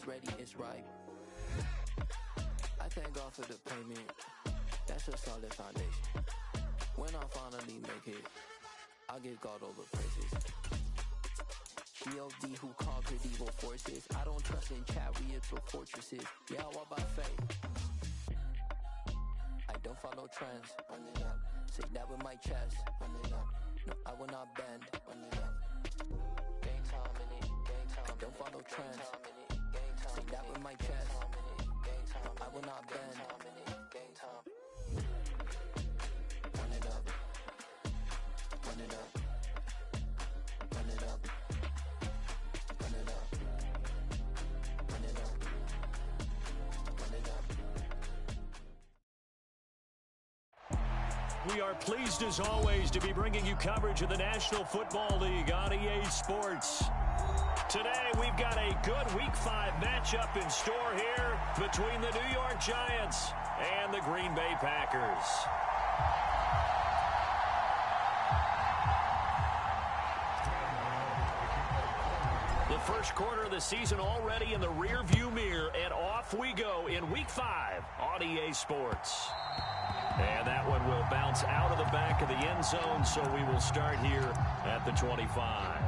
it's ready, it's ripe. I thank God for the payment. That's a solid foundation. When I finally make it, I'll give God all the praises. GOD who conquered evil forces. I don't trust in chariots or fortresses. Yeah, I walk by faith. I don't follow trends. Run it up. Say that with my chest. Run it up. No, I will not bend. Run it up. Gang time in it. Gang time. I don't follow trends. Say that with my chest. No, I will not bend. Gang time. Run it up. Run it up. Run it up. Run it up. Run it up. Run it up. We are pleased as always to be bringing you coverage of the National Football League on EA Sports. Today we've got a good Week 5 matchup in store here between the New York Giants and the Green Bay Packers. The first quarter of the season already in the rearview mirror, and off we go in Week 5 on EA Sports. And that one will bounce out of the back of the end zone, so we will start here at the 25.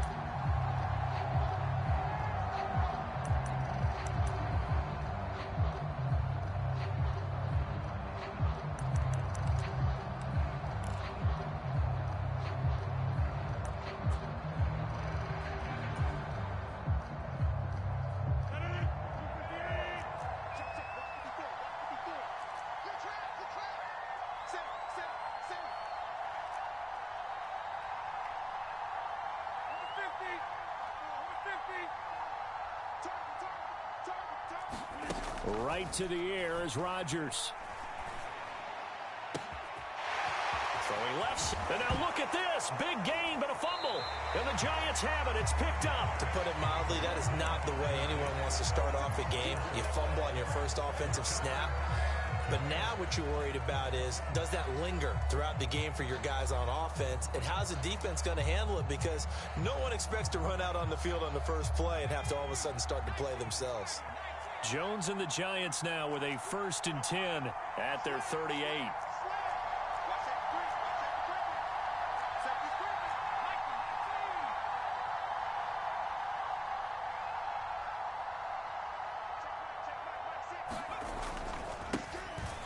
Right to the air is Rodgers. Throwing left. And now look at this. Big gain, but a fumble. And the Giants have it. It's picked up. To put it mildly, that is not the way anyone wants to start off a game. You fumble on your first offensive snap. But now what you're worried about is, does that linger throughout the game for your guys on offense? And how's the defense going to handle it? Because no one expects to run out on the field on the first play and have to all of a sudden start to play themselves. Jones and the Giants now with a 1st and 10 at their 38.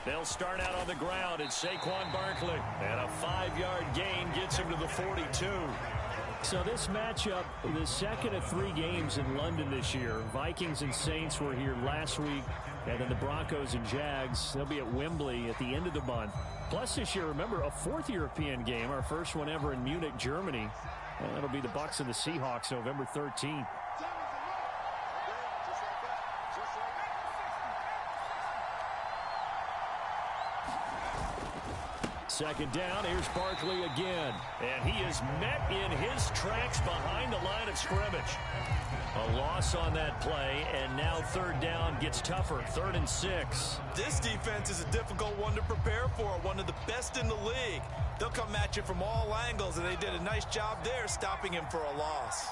They'll start out on the ground. It's Saquon Barkley. And a 5-yard gain gets him to the 42. So this matchup, the second of 3 games in London this year. Vikings and Saints were here last week. And then the Broncos and Jags, they'll be at Wembley at the end of the month. Plus this year, remember, a 4th European game, our first one ever in Munich, Germany. And that'll be the Bucs and the Seahawks November 13th. Second down, here's Barkley again. And he is met in his tracks behind the line of scrimmage. A loss on that play, and now 3rd down gets tougher, 3rd and 6. This defense is a difficult one to prepare for, one of the best in the league. They'll come at you from all angles, and they did a nice job there stopping him for a loss.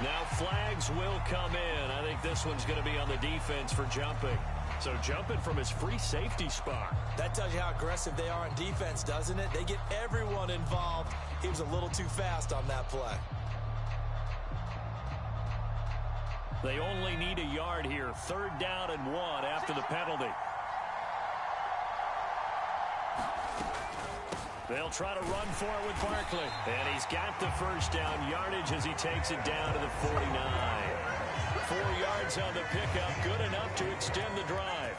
Now flags will come in. I think this one's going to be on the defense for jumping. So jumping from his free safety spot. That tells you how aggressive they are on defense, doesn't it? They get everyone involved. He was a little too fast on that play. They only need a yard here. 3rd down and 1 after the penalty. They'll try to run for it with Barkley. And he's got the 1st down yardage as he takes it down to the 49. 4 yards on the pickup, good enough to extend the drive.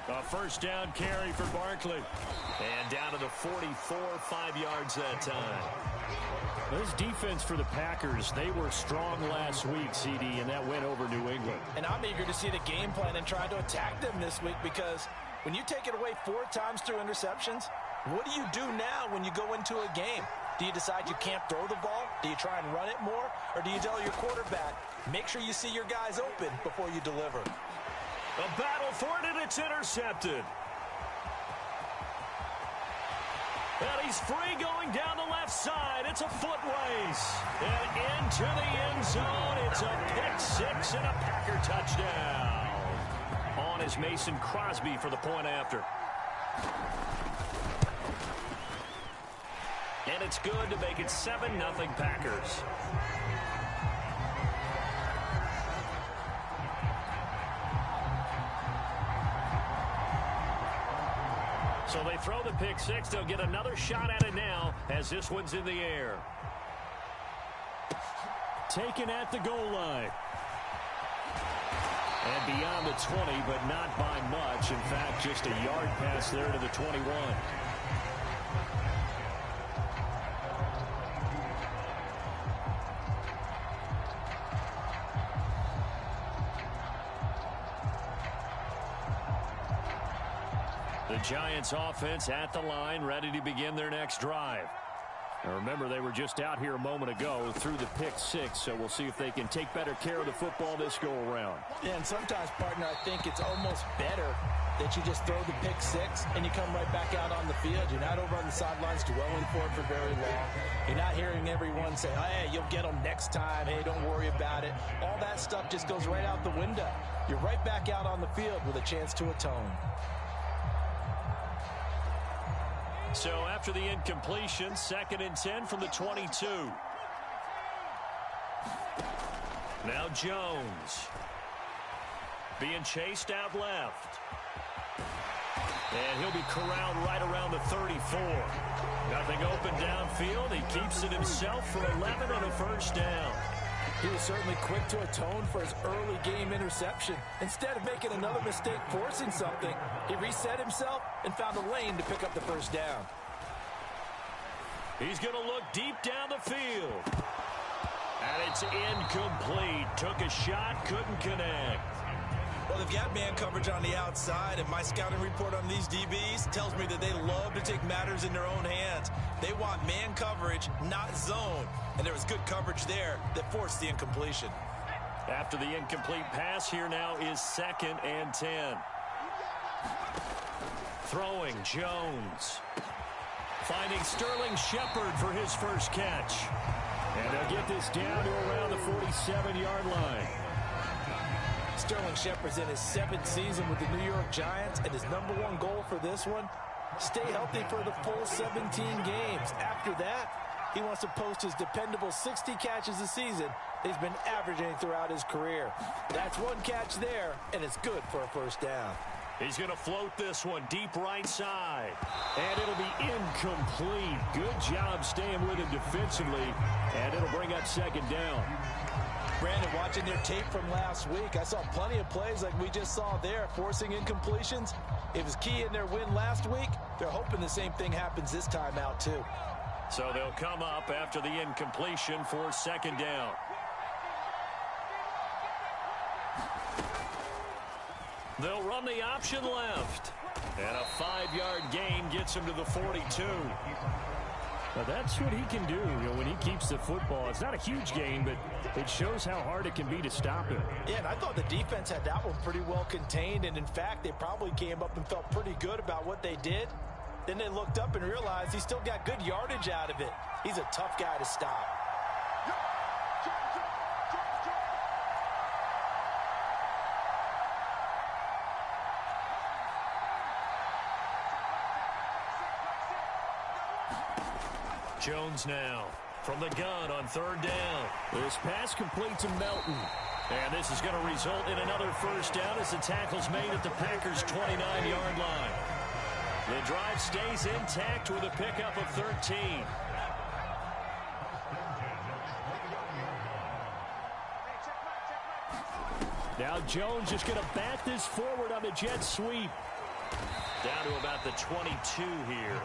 A 1st down carry for Barkley. And down to the 44, 5 yards that time. This defense for the Packers, they were strong last week, CD, and that went over New England. And I'm eager to see the game plan and try to attack them this week, because when you take it away 4 times through interceptions, what do you do now when you go into a game? Do you decide you can't throw the ball? Do you try and run it more? Or do you tell your quarterback, make sure you see your guys open before you deliver? A battle for it, and it's intercepted. And he's free going down the left side. It's a foot race. And into the end zone. It's a pick six and a Packer touchdown. On is Mason Crosby for the point after. And it's good to make it 7-0 Packers. So they throw the pick six. They'll get another shot at it now as this one's in the air. Taken at the goal line. And beyond the 20, but not by much. In fact, just a yard pass there to the 21. The Giants offense at the line, ready to begin their next drive. Now remember, they were just out here a moment ago through the pick six, so we'll see if they can take better care of the football this go-around. Yeah, and sometimes, partner, I think it's almost better that you just throw the pick six and you come right back out on the field. You're not over on the sidelines dwelling for it for very long. You're not hearing everyone say, hey, you'll get them next time. Hey, don't worry about it. All that stuff just goes right out the window. You're right back out on the field with a chance to atone. So after the incompletion, 2nd and 10 from the 22. Now Jones. Being chased out left. And he'll be corralled right around the 34. Nothing open downfield. He keeps it himself for 11 and a first down. He was certainly quick to atone for his early game interception. Instead of making another mistake forcing something, he reset himself and found a lane to pick up the first down. He's going to look deep down the field. And it's incomplete. Took a shot, couldn't connect. Well, they've got man coverage on the outside, and my scouting report on these DBs tells me that they love to take matters in their own hands. They want man coverage, not zone. And there was good coverage there that forced the incompletion. After the incomplete pass, here now is 2nd and 10. Throwing Jones. Finding Sterling Shepard for his first catch. And they'll get this down to around the 47-yard line. Sterling Shepard's in his 7th season with the New York Giants, and his #1 goal for this one, stay healthy for the full 17 games. After that, he wants to post his dependable 60 catches a season he's been averaging throughout his career. That's one catch there, and it's good for a first down. He's going to float this one deep right side. And it'll be incomplete. Good job staying with him defensively, and it'll bring up 2nd down. Brandon, watching their tape from last week, I saw plenty of plays like we just saw there, forcing incompletions. It was key in their win last week. They're hoping the same thing happens this time out, too. So they'll come up after the incompletion for 2nd down. They'll run the option left. And a 5-yard gain gets him to the 42. Now that's what he can do, when he keeps the football. It's not a huge gain, but it shows how hard it can be to stop him. Yeah, and I thought the defense had that one pretty well contained, and in fact, they probably came up and felt pretty good about what they did. Then they looked up and realized he still got good yardage out of it. He's a tough guy to stop. Jones now from the gun on 3rd down. This pass complete to Melton. And this is going to result in another first down as the tackle's made at the Packers' 29-yard line. The drive stays intact with a pickup of 13. Now Jones just going to bat this forward on the jet sweep. Down to about the 22 here.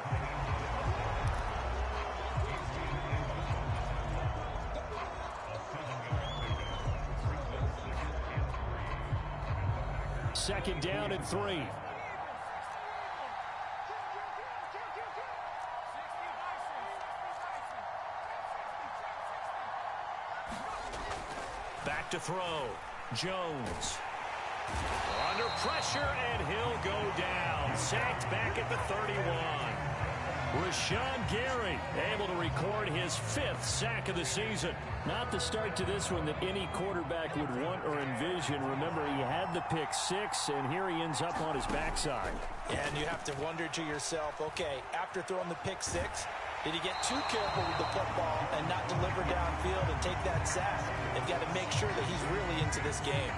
Second down and 3. Back to throw. Jones. Under pressure, and he'll go down. Sacked back at the 31. Rashawn Gary able to record his 5th sack of the season. Not the start to this one that any quarterback would want or envision. Remember, he had the pick 6, and here he ends up on his backside. And you have to wonder to yourself, okay, after throwing the pick 6, did he get too careful with the football and not deliver downfield and take that sack? They've got to make sure that he's really into this game.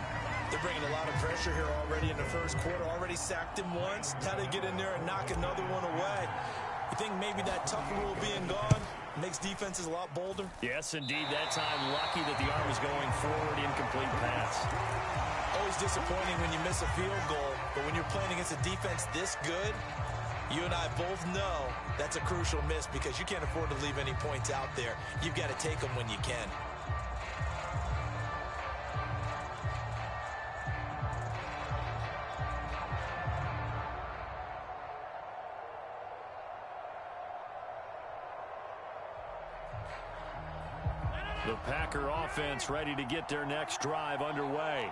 They're bringing a lot of pressure here already in the first quarter. Already sacked him once. How to get in there and knock another one away. You think maybe that tough rule being gone makes defenses a lot bolder? Yes, indeed. That time, lucky that the arm was going forward. Incomplete pass. Always disappointing when you miss a field goal, but when you're playing against a defense this good, you and I both know that's a crucial miss because you can't afford to leave any points out there. You've got to take them when you can. The Packer offense ready to get their next drive underway.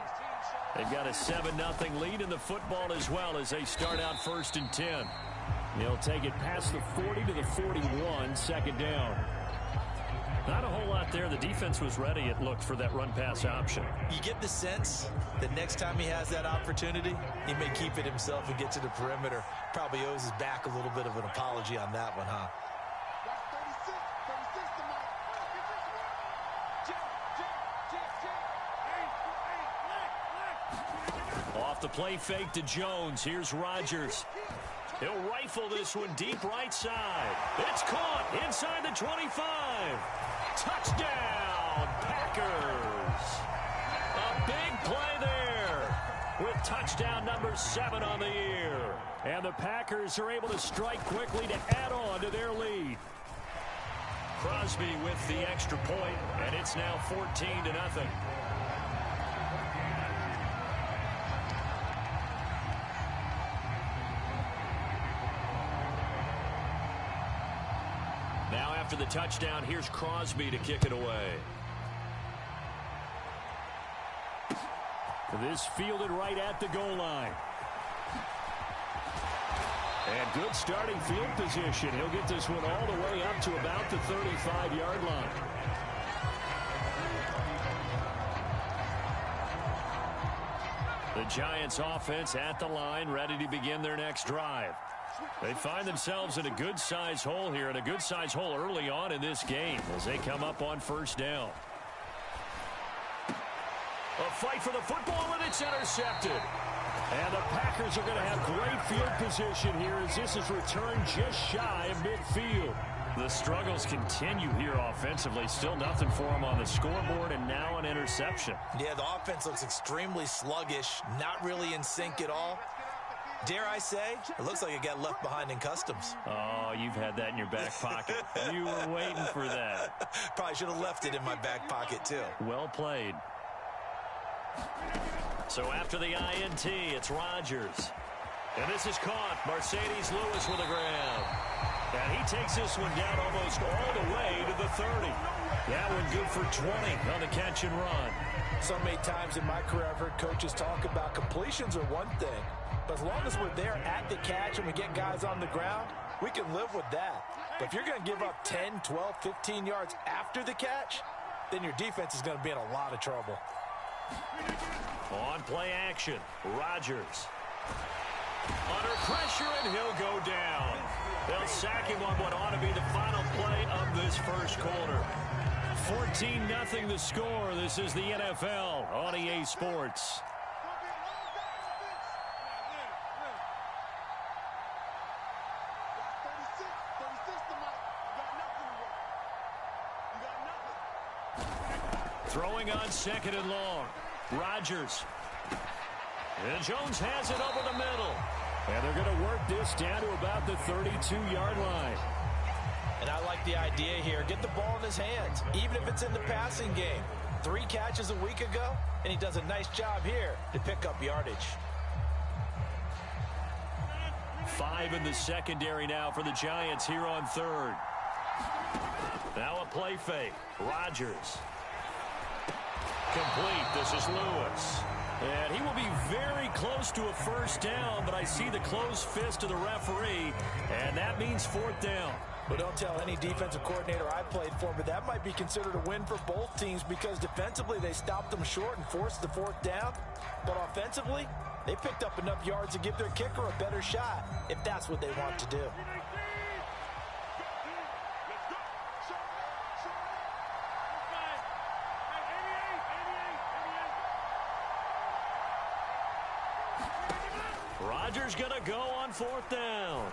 They've got a 7-0 lead in the football as well as they start out 1st and 10. They'll take it past the 40 to the 41, 2nd down. Not a whole lot there. The defense was ready, it looked, for that run-pass option. You get the sense that next time he has that opportunity, he may keep it himself and get to the perimeter. Probably owes his back a little bit of an apology on that one, huh? Off the play fake to Jones. Here's Rodgers. He'll rifle this one deep right side. It's caught inside the 25. Touchdown, Packers. A big play there with touchdown number 7 on the year. And the Packers are able to strike quickly to add on to their lead. Crosby with the extra point, and it's now 14-0. Now after the touchdown, here's Crosby to kick it away. This fielded right at the goal line. And good starting field position. He'll get this one all the way up to about the 35-yard line. The Giants offense at the line, ready to begin their next drive. They find themselves in a good-sized hole here, and a good-sized hole early on in this game as they come up on 1st down. A fight for the football, and it's intercepted. And the Packers are going to have great field position here as this is returned just shy of midfield. The struggles continue here offensively. Still nothing for them on the scoreboard, and now an interception. Yeah, the offense looks extremely sluggish, not really in sync at all. Dare I say, it looks like it got left behind in customs. Oh, you've had that in your back pocket. You were waiting for that. Probably should have left it in my back pocket, too. Well played. So after the INT, it's Rodgers. And this is caught. Mercedes Lewis with a grab. And he takes this one down almost all the way to the 30. That one good for 20 on the catch and run. So many times in my career, I've heard coaches talk about completions are one thing. But as long as we're there at the catch and we get guys on the ground, we can live with that. But if you're going to give up 10, 12, 15 yards after the catch, then your defense is going to be in a lot of trouble. On play action, Rodgers. Under pressure, and he'll go down. They'll sack him on what ought to be the final play of this first quarter. 14-0 the score. This is the NFL on EA Sports. Throwing on 2nd and long. Rodgers. And Jones has it over the middle. And they're going to work this down to about the 32-yard line. And I like the idea here. Get the ball in his hands, even if it's in the passing game. 3 catches a week ago, and he does a nice job here to pick up yardage. 5 in the secondary now for the Giants here on 3rd. Now a play fake. Rodgers. Complete. This is Lewis. And he will be very close to a first down, but I see the closed fist of the referee, and that means fourth down. But don't tell any defensive coordinator I played for, but that might be considered a win for both teams because defensively they stopped them short and forced the fourth down. But offensively, they picked up enough yards to give their kicker a better shot if that's what they want to do. Rodgers going to go on fourth down.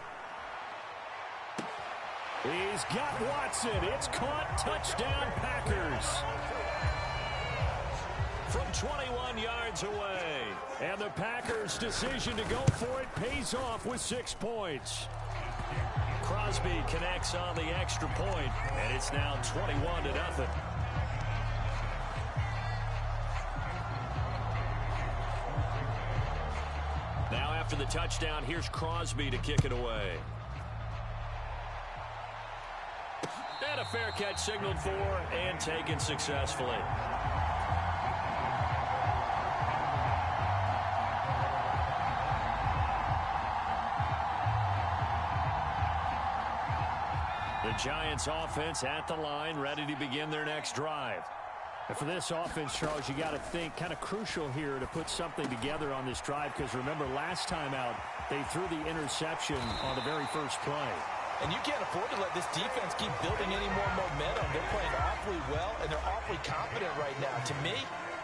He's got Watson. It's caught. Touchdown, Packers. From 21 yards away. And the Packers' decision to go for it pays off with 6 points. Crosby connects on the extra point, and it's now 21-0. Now after the touchdown, here's Crosby to kick it away. And a fair catch signaled for and taken successfully. The Giants offense at the line, ready to begin their next drive. And for this offense, Charles, you got to think kind of crucial here to put something together on this drive, because remember last time out they threw the interception on the very first play. And you can't afford to let this defense keep building any more momentum. They're playing awfully well, and they're awfully confident right now. To me,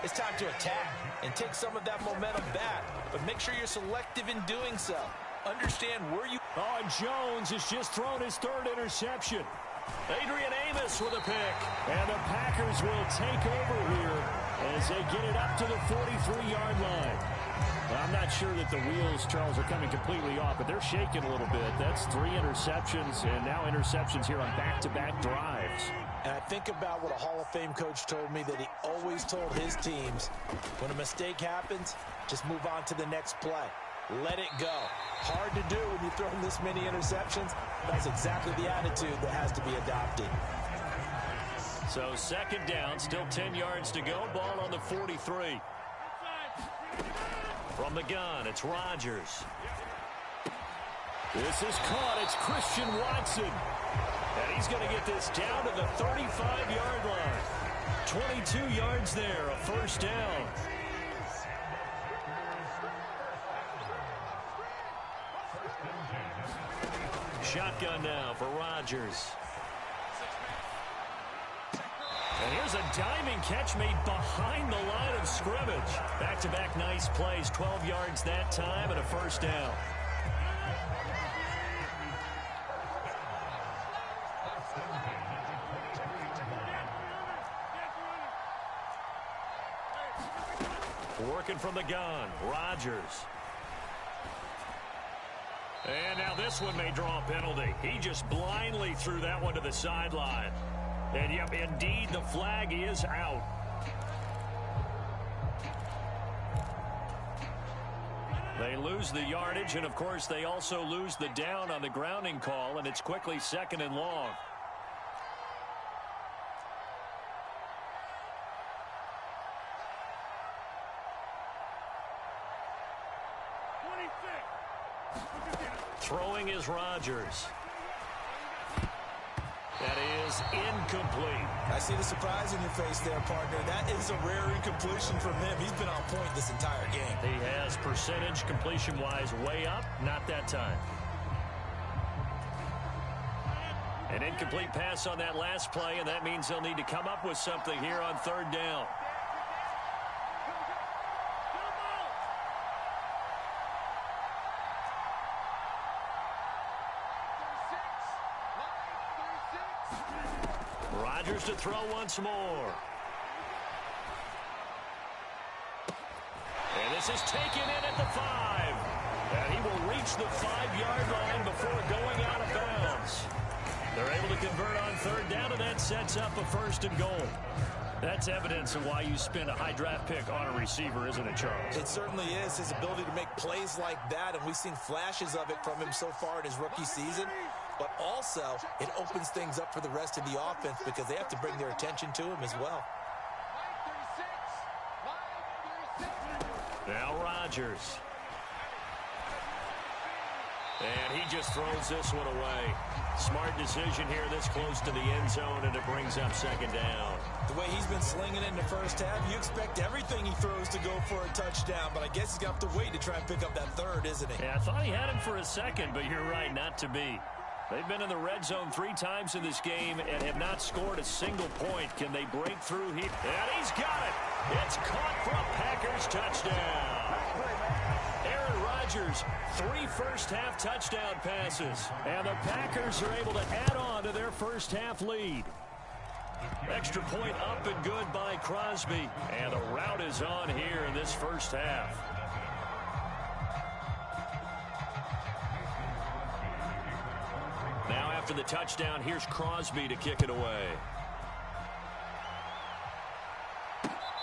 it's time to attack and take some of that momentum back. But make sure you're selective in doing so. Understand where you... Oh, Jones has just thrown his third interception. Adrian Amos with a pick. And the Packers will take over here as they get it up to the 43-yard line. Well, I'm not sure that the wheels, Charles, are coming completely off, but they're shaking a little bit. That's 3 interceptions, and now interceptions here on back-to-back drives. And I think about what a Hall of Fame coach told me, that he always told his teams, when a mistake happens, just move on to the next play. Let it go. Hard to do when you throw this many interceptions. That's exactly the attitude that has to be adopted. So second down, still 10 yards to go. Ball on the 43. From the gun, it's Rodgers. This is caught. It's Christian Watson. And he's going to get this down to the 35-yard line. 22 yards there, a first down. Shotgun now for Rodgers. And here's a diving catch made behind the line of scrimmage. Back-to-back nice plays, 12 yards that time and a first down. Working from the gun, Rodgers. And now this one may draw a penalty. He just blindly threw that one to the sideline. And, yep, indeed, the flag is out. They lose the yardage, and, of course, they also lose the down on the grounding call, and it's quickly second and long. Throwing is Rodgers. That is incomplete. I see the surprise in your face there, partner. That is a rare incompletion from him. He's been on point this entire game. He has percentage completion-wise way up. Not that time. An incomplete pass on that last play, and that means they'll need to come up with something here on third down. Rodgers to throw once more. And this is taken in at the 5. And he will reach the 5-yard line before going out of bounds. They're able to convert on third down, and that sets up a first and goal. That's evidence of why you spend a high draft pick on a receiver, isn't it, Charles? It certainly is. His ability to make plays like that, and we've seen flashes of it from him so far in his rookie season. But also, it opens things up for the rest of the offense because they have to bring their attention to him as well. Now Rodgers. And he just throws this one away. Smart decision here this close to the end zone, and it brings up second down. The way he's been slinging it in the first half, you expect everything he throws to go for a touchdown, but I guess he's got to wait to try and pick up that third, isn't he? Yeah, I thought he had him for a second, but you're right, not to be. They've been in the red zone 3 times in this game and have not scored a single point. Can they break through here? And he's got it. It's caught for a Packers touchdown. Aaron Rodgers, 3 first-half touchdown passes. And the Packers are able to add on to their first-half lead. Extra point up and good by Crosby. And the rout is on here in this first half. Now after the touchdown, here's Crosby to kick it away.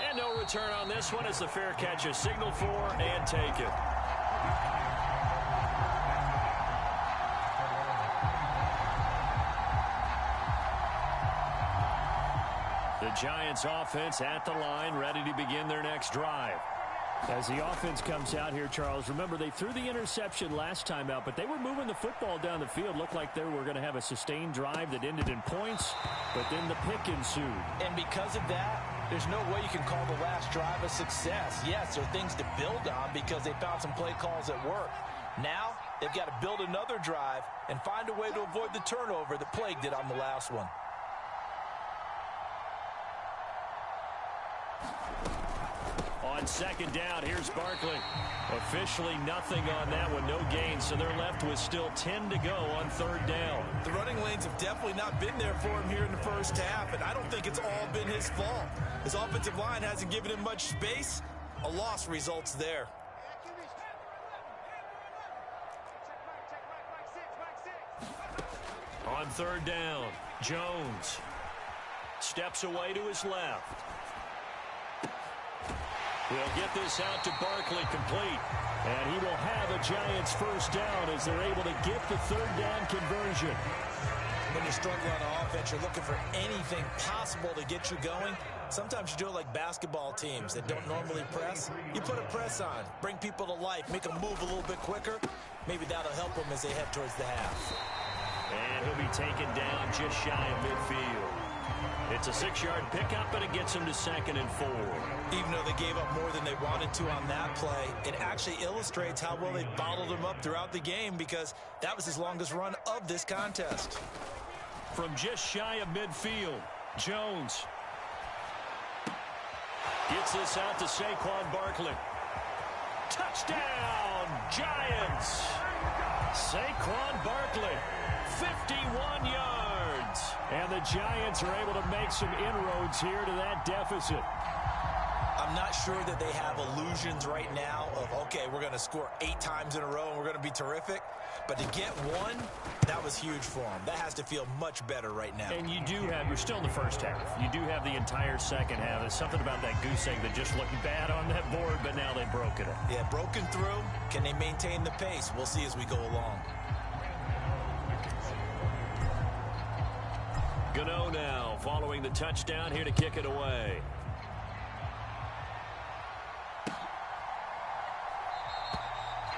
And no return on this one as the fair catch is signaled for and taken. The Giants offense at the line, ready to begin their next drive. As the offense comes out here, Charles, remember they threw the interception last time out, but they were moving the football down the field. Looked like they were going to have a sustained drive that ended in points, but then the pick ensued. And because of that, there's no way you can call the last drive a success. Yes, there are things to build on because they found some play calls that work. Now, they've got to build another drive and find a way to avoid the turnover that plagued it on the last one. On second down, here's Barkley. Officially nothing on that one, no gain, so they're left with still 10 to go on third down. The running lanes have definitely not been there for him here in the first half, and I don't think it's all been his fault. His offensive line hasn't given him much space. A loss results there. On third down, Jones steps away to his left. He'll get this out to Barkley complete. And he will have a Giants first down as they're able to get the third down conversion. When you struggle on offense, you're looking for anything possible to get you going. Sometimes you do it like basketball teams that don't normally press. You put a press on, bring people to life, make them move a little bit quicker. Maybe that'll help them as they head towards the half. And he'll be taken down just shy of midfield. It's a 6-yard pickup, and it gets him to 2nd and 4. Even though they gave up more than they wanted to on that play, it actually illustrates how well they bottled him up throughout the game because that was his longest run of this contest. From just shy of midfield, Jones gets this out to Saquon Barkley. Touchdown, Giants! Saquon Barkley, 51 yards. And the Giants are able to make some inroads here to that deficit. I'm not sure that they have illusions right now of, okay, we're going to score 8 times in a row and we're going to be terrific. But to get one, that was huge for them. That has to feel much better right now. And you're still in the first half. You do have the entire second half. There's something about that goose egg that just looked bad on that board, but now they've broken it. Yeah, broken through. Can they maintain the pace? We'll see as we go along. Gano now following the touchdown here to kick it away.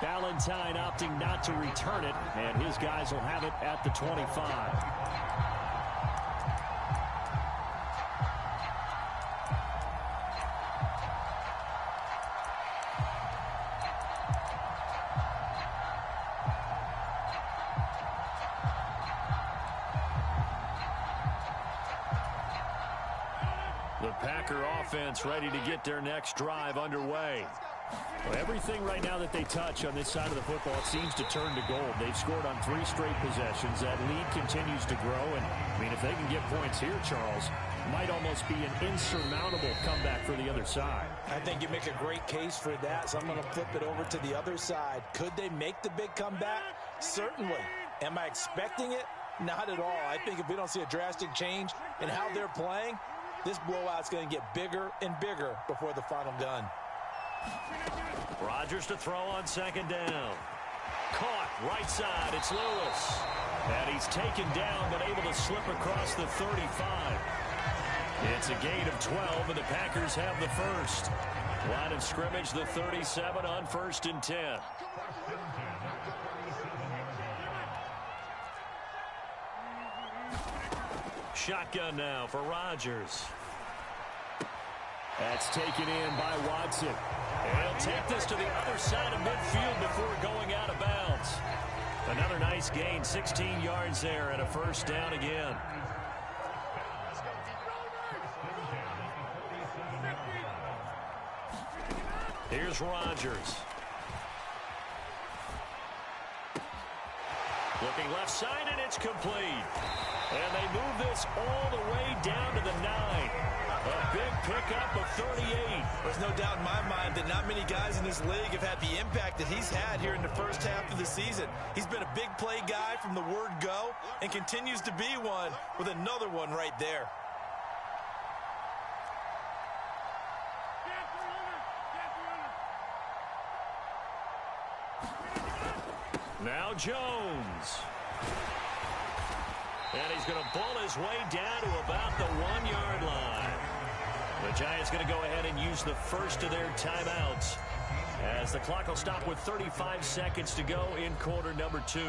Valentine opting not to return it, and his guys will have it at the 25. The Packer offense ready to get their next drive underway. Well, everything right now that they touch on this side of the football, it seems to turn to gold. They've scored on 3 straight possessions. That lead continues to grow. And, I mean, if they can get points here, Charles, it might almost be an insurmountable comeback for the other side. I think you make a great case for that, so I'm going to flip it over to the other side. Could they make the big comeback? Certainly. Am I expecting it? Not at all. I think if we don't see a drastic change in how they're playing, this blowout's going to get bigger and bigger before the final gun. Rodgers to throw on second down. Caught right side. It's Lewis. And he's taken down but able to slip across the 35. It's a gain of 12, and the Packers have the first. Line of scrimmage, the 37 on 1st and 10. Shotgun now for Rodgers. That's taken in by Watson. And he'll take this to the other side of midfield before going out of bounds. Another nice gain, 16 yards there, and a first down again. Here's Rodgers. Looking left side, and it's complete. And they move this all the way down to the 9. A big pickup of 38. There's no doubt in my mind that not many guys in this league have had the impact that he's had here in the first half of the season. He's been a big play guy from the word go and continues to be one with another one right there. Now Jones. And he's going to bull his way down to about the 1-yard line. The Giants going to go ahead and use the first of their timeouts, as the clock will stop with 35 seconds to go in quarter number 2.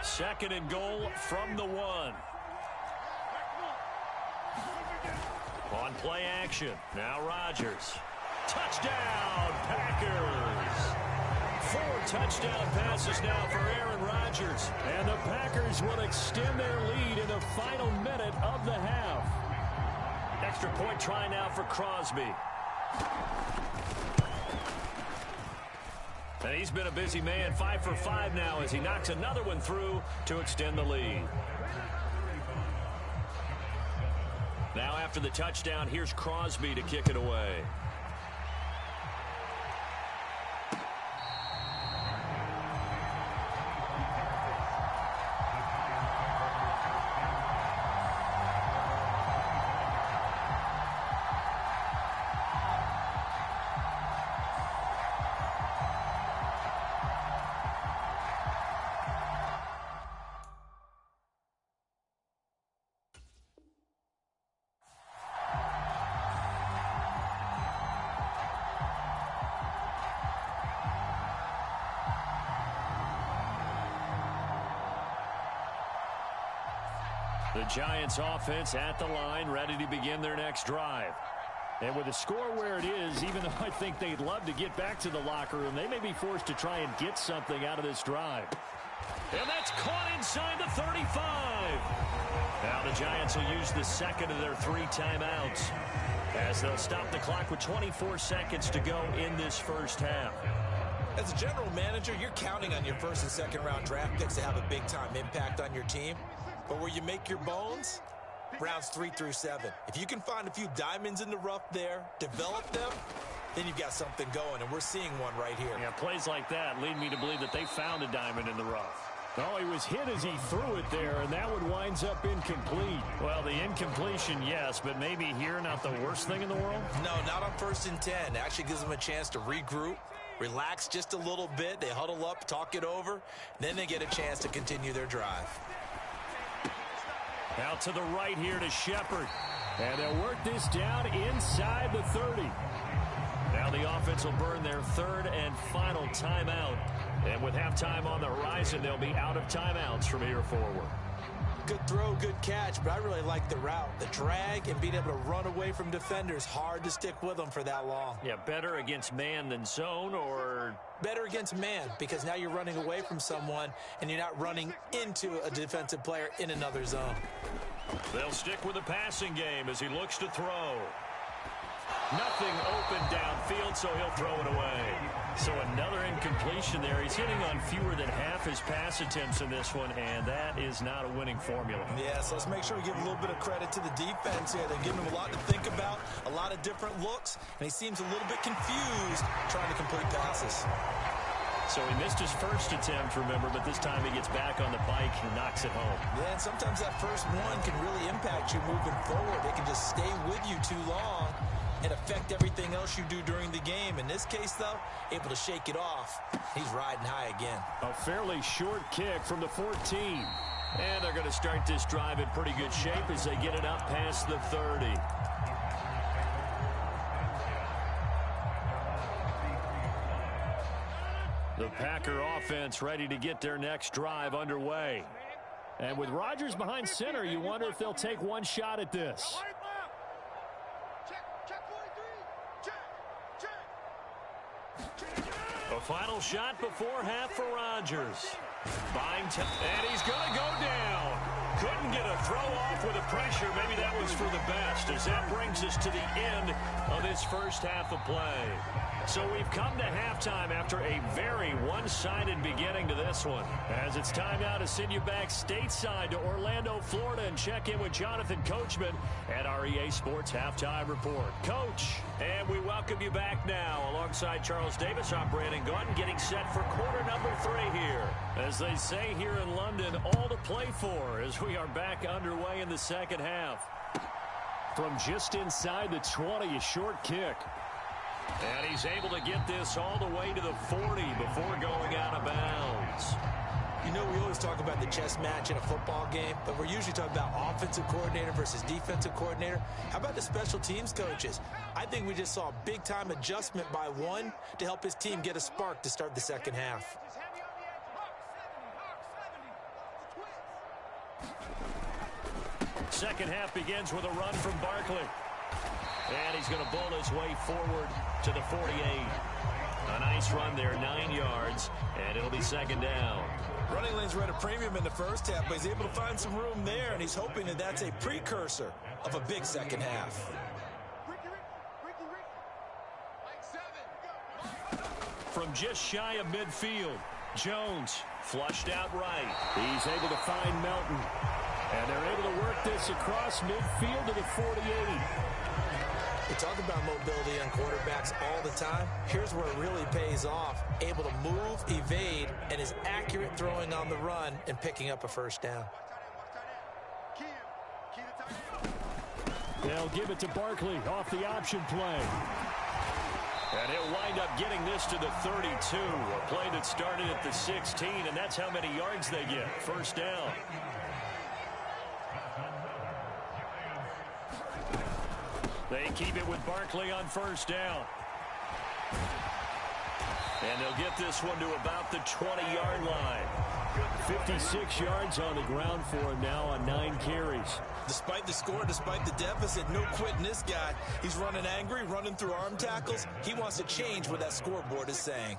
Second and goal from the 1. On play action. Now Rodgers. Touchdown, Packers. 4 touchdown passes now for Aaron Rodgers. And the Packers will extend their lead in the final minute of the half. Extra point try now for Crosby. And he's been a busy man, 5 for 5 now as he knocks another one through to extend the lead. Now after the touchdown, here's Crosby to kick it away. The Giants offense at the line, ready to begin their next drive. And with the score where it is, even though I think they'd love to get back to the locker room, they may be forced to try and get something out of this drive. And that's caught inside the 35. Now the Giants will use the second of their 3 timeouts, as they'll stop the clock with 24 seconds to go in this first half. As a general manager, you're counting on your first and second round draft picks to have a big-time impact on your team. But where you make your bones, rounds 3 through 7. If you can find a few diamonds in the rough there, develop them, then you've got something going, and we're seeing one right here. Yeah, plays like that lead me to believe that they found a diamond in the rough. Oh, he was hit as he threw it there, and that one winds up incomplete. Well, the incompletion, yes, but maybe here not the worst thing in the world? No, not on 1st and 10. It actually gives them a chance to regroup, relax just a little bit. They huddle up, talk it over, then they get a chance to continue their drive. Out to the right here to Shepard. And they'll work this down inside the 30. Now the offense will burn their 3rd and final timeout. And with halftime on the horizon, they'll be out of timeouts from here forward. Good throw, good catch, but I really like the route. The drag and being able to run away from defenders. Hard to stick with them for that long. Yeah, better against man than zone, or... Better against man, because now you're running away from someone and you're not running into a defensive player in another zone. They'll stick with the passing game as he looks to throw. Nothing open downfield, so he'll throw it away. So another incompletion there. He's hitting on fewer than half his pass attempts in this one, and that is not a winning formula. Yeah, so let's make sure we give a little bit of credit to the defense here. They're giving him a lot to think about, a lot of different looks, and he seems a little bit confused trying to complete passes. So he missed his first attempt, remember, but this time he gets back on the bike and knocks it home. Yeah, and sometimes that first one can really impact you moving forward. It can just stay with you too long and affect everything else you do during the game. In this case, though, able to shake it off. He's riding high again. A fairly short kick from the 14. And they're going to start this drive in pretty good shape as they get it up past the 30. The Packer offense ready to get their next drive underway. And with Rodgers behind center, you wonder if they'll take one shot at this. A final shot before half for Rodgers. Buying time, and he's going to go down. Couldn't get a throw off with the pressure. Maybe that was for the best, as that brings us to the end of this first half of play. So we've come to halftime after a very one-sided beginning to this one. As it's time now to send you back stateside to Orlando, Florida, and check in with Jonathan Coachman at our EA Sports Halftime Report. Coach, and we welcome you back now alongside Charles Davis. I'm Brandon Gaudin, getting set for quarter number 3 here. As they say here in London, all to play for as we are back underway in the second half. From just inside the 20, a short kick. And he's able to get this all the way to the 40 before going out of bounds. You know, we always talk about the chess match in a football game, but we're usually talking about offensive coordinator versus defensive coordinator. How about the special teams coaches? I think we just saw a big-time adjustment by one to help his team get a spark to start the second half. Second half begins with a run from Barkley. And he's going to bowl his way forward to the 48. A nice run there, 9 yards, and it'll be second down. Running lanes were at a premium in the first half, but he's able to find some room there, and he's hoping that that's a precursor of a big second half. From just shy of midfield, Jones flushed out right. He's able to find Melton. And they're able to work this across midfield to the 48. We talk about mobility on quarterbacks all the time. Here's where it really pays off. Able to move, evade, and is accurate throwing on the run and picking up a first down. They'll give it to Barkley off the option play. And he'll wind up getting this to the 32. A play that started at the 16, and that's how many yards they get. First down. They keep it with Barkley on first down. And they'll get this one to about the 20-yard line. 56 yards on the ground for him now on 9 carries. Despite the score, despite the deficit, no quitting this guy. He's running angry, running through arm tackles. He wants to change what that scoreboard is saying.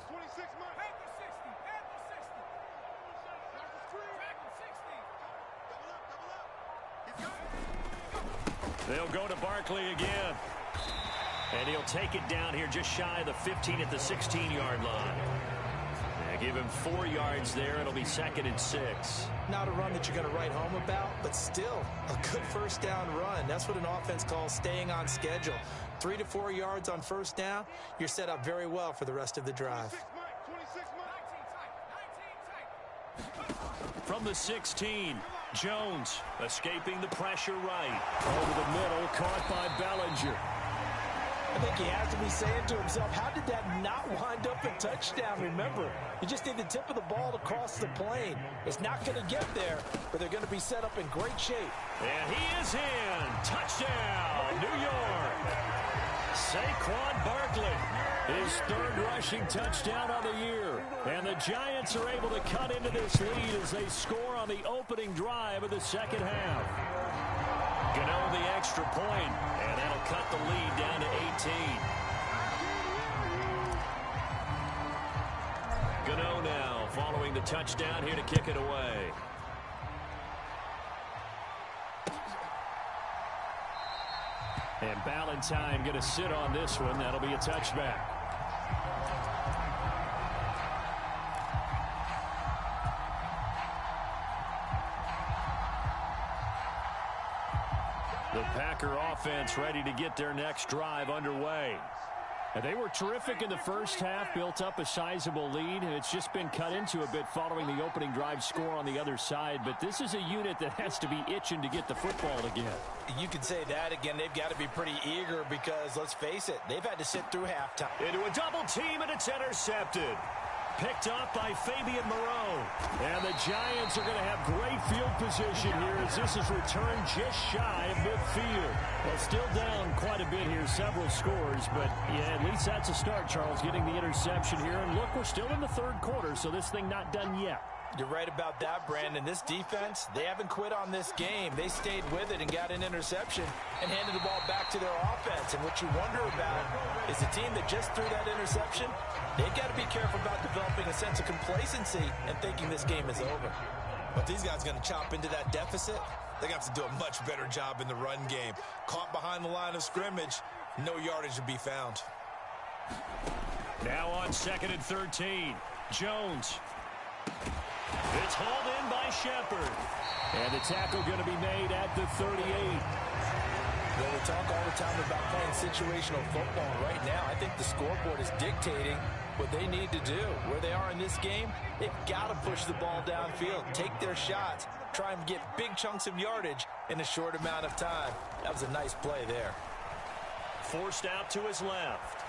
They'll go to Barkley again. And he'll take it down here just shy of the 15 at the 16-yard line. They give him 4 yards there. It'll be second and 6. Not a run that you're going to write home about, but still a good first down run. That's what an offense calls staying on schedule. 3 to 4 yards on first down. You're set up very well for the rest of the drive. From the 16, Jones escaping the pressure right. Over the middle, caught by Bellinger. I think he has to be saying to himself, how did that not wind up a touchdown? Remember, you just need the tip of the ball to cross the plane. It's not going to get there, but they're going to be set up in great shape. And he is in. Touchdown, New York. Saquon Barkley, his 3rd rushing touchdown of the year. And the Giants are able to cut into this lead as they score on the opening drive of the second half. Gano the extra point, and that'll cut the lead down to 18. Gano now following the touchdown here to kick it away. And Ballantyne going to sit on this one. That'll be a touchback. The Packer offense ready to get their next drive underway. And they were terrific in the first half, built up a sizable lead, and it's just been cut into a bit following the opening drive score on the other side. But this is a unit that has to be itching to get the football again. You could say that again. They've got to be pretty eager because, let's face it, they've had to sit through halftime. Into a double team, and it's intercepted. Picked off by Fabian Moreau. And the Giants are going to have great field position here as this is returned just shy of midfield. Well, still down quite a bit here, several scores, but yeah, at least that's a start, Charles, getting the interception here. And look, we're still in the third quarter, so this thing not done yet. You're right about that, Brandon. This defense, they haven't quit on this game. They stayed with it and got an interception and handed the ball back to their offense. And what you wonder about is a team that just threw that interception, they've got to be careful about developing a sense of complacency and thinking this game is over. But these guys are going to chop into that deficit. They're going to have to do a much better job in the run game. Caught behind the line of scrimmage, no yardage to be found. Now on 2nd and 13, Jones. It's hauled in by Shepard. And the tackle going to be made at the 38. Well, we talk all the time about playing situational football. Right now, I think the scoreboard is dictating what they need to do. Where they are in this game, they've got to push the ball downfield, take their shots, try and get big chunks of yardage in a short amount of time. That was a nice play there. Forced out to his left.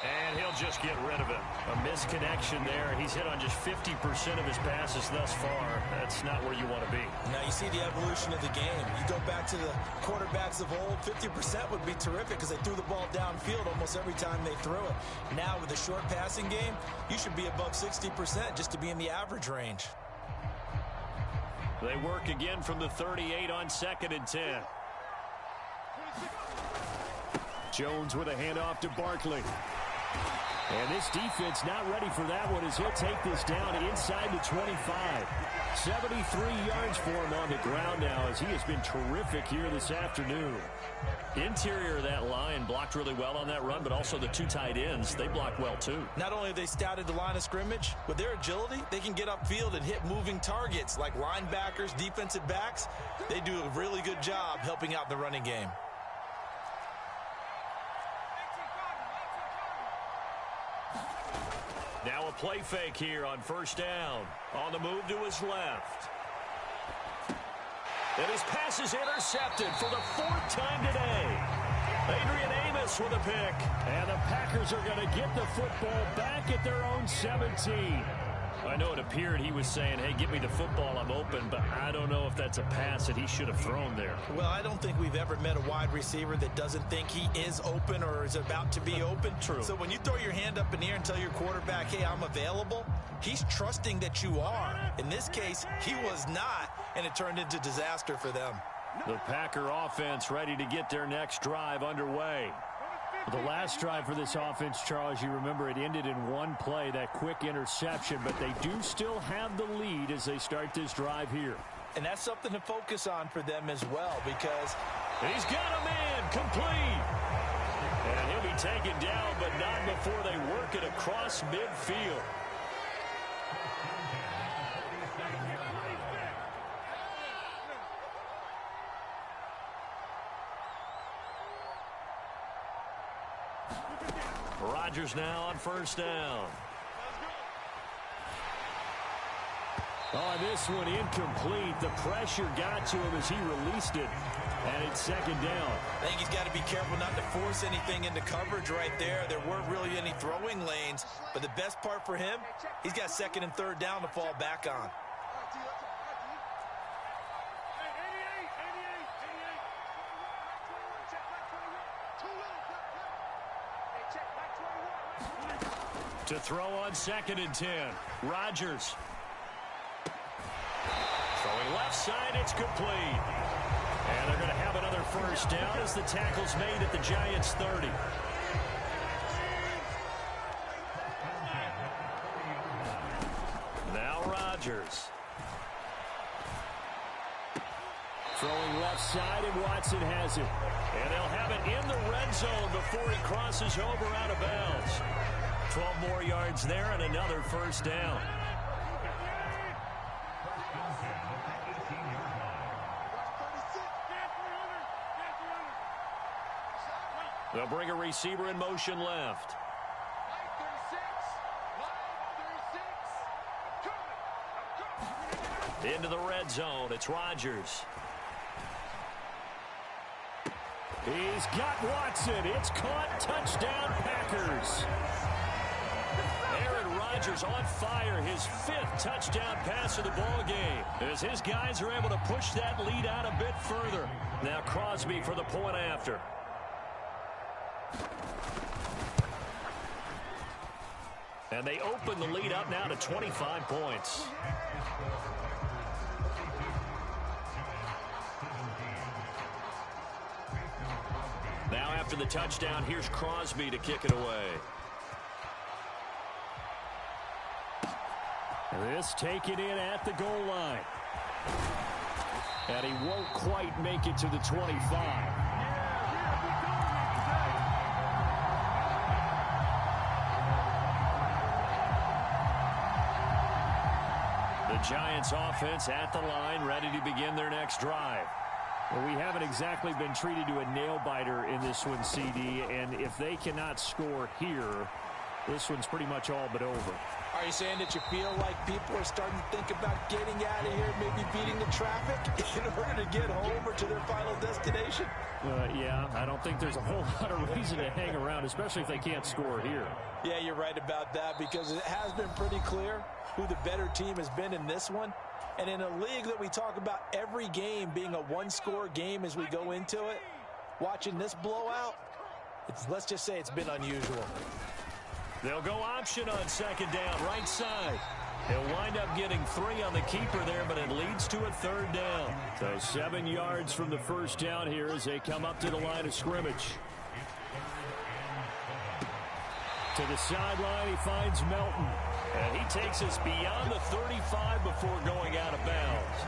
And he'll just get rid of it. A misconnection there. He's hit on just 50% of his passes thus far. That's not where you want to be. Now you see the evolution of the game. You go back to the quarterbacks of old, 50% would be terrific because they threw the ball downfield almost every time they threw it. Now with the short passing game, you should be above 60% just to be in the average range. They work again from the 38 on 2nd and 10. Jones with a handoff to Barkley. And this defense not ready for that one as he'll take this down inside the 25. 73 yards for him on the ground now as he has been terrific here this afternoon. Interior of that line blocked really well on that run, but also the two tight ends, they blocked well too. Not only have they scouted the line of scrimmage, with their agility, they can get upfield and hit moving targets like linebackers, defensive backs. They do a really good job helping out the running game. Now a play fake here on 1st down. On the move to his left. And his pass is intercepted for the 4th time today. Adrian Amos with a pick. And the Packers are going to get the football back at their own 17. I know it appeared he was saying, hey, give me the football, I'm open, but I don't know if that's a pass that he should have thrown there. Well, I don't think we've ever met a wide receiver that doesn't think he is open or is about to be open. True. So when you throw your hand up in the air and tell your quarterback, hey, I'm available, he's trusting that you are. In this case, he was not, and it turned into disaster for them. The Packer offense ready to get their next drive underway. The last drive for this offense, Charles, you remember it ended in one play, that quick interception, but they do still have the lead as they start this drive here. And that's something to focus on for them as well because he's got a man complete. And he'll be taken down, but not before they work it across midfield. Rodgers now on 1st down. Oh, this one incomplete. The pressure got to him as he released it. And it's 2nd down. I think he's got to be careful not to force anything into coverage right there. There weren't really any throwing lanes. But the best part for him, he's got 2nd and 3rd down to fall back on. To throw on 2nd and 10. Rodgers. Throwing left side, it's complete. And they're going to have another 1st down as the tackle's made at the Giants' 30. Now Rodgers. Throwing left side, and Watson has it. And they'll have it in the red zone before he crosses over out of bounds. 12 more yards there and another 1st down. They'll bring a receiver in motion left. Into the red zone, it's Rodgers. He's got Watson. It's caught. Touchdown, Packers. Aaron Rodgers on fire, his 5th touchdown pass of the ball game, as his guys are able to push that lead out a bit further. Now Crosby for the point after. And they open the lead up now to 25 points. Now after the touchdown, here's Crosby to kick it away. This taken in at the goal line. And he won't quite make it to the 25. The Giants offense at the line, ready to begin their next drive. Well, we haven't exactly been treated to a nail-biter in this one, CD, and if they cannot score here, this one's pretty much all but over. Are you saying that you feel like people are starting to think about getting out of here, maybe beating the traffic in order to get home or to their final destination? Yeah, I don't think there's a whole lot of reason to hang around, especially if they can't score here. Yeah, you're right about that, because it has been pretty clear who the better team has been in this one. And in a league that we talk about every game being a one-score game as we go into it, watching this blowout, let's just say it's been unusual. They'll go option on second down, right side. He'll wind up getting 3 on the keeper there, but it leads to a 3rd down. So 7 yards from the first down here as they come up to the line of scrimmage. To the sideline, he finds Melton. And he takes us beyond the 35 before going out of bounds.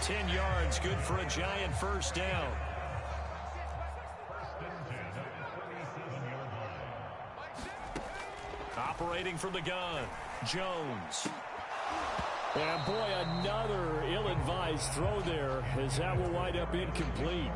10 yards, good for a Giant first down. Operating from the gun, Jones. And boy, another ill-advised throw there, as that will wind up incomplete.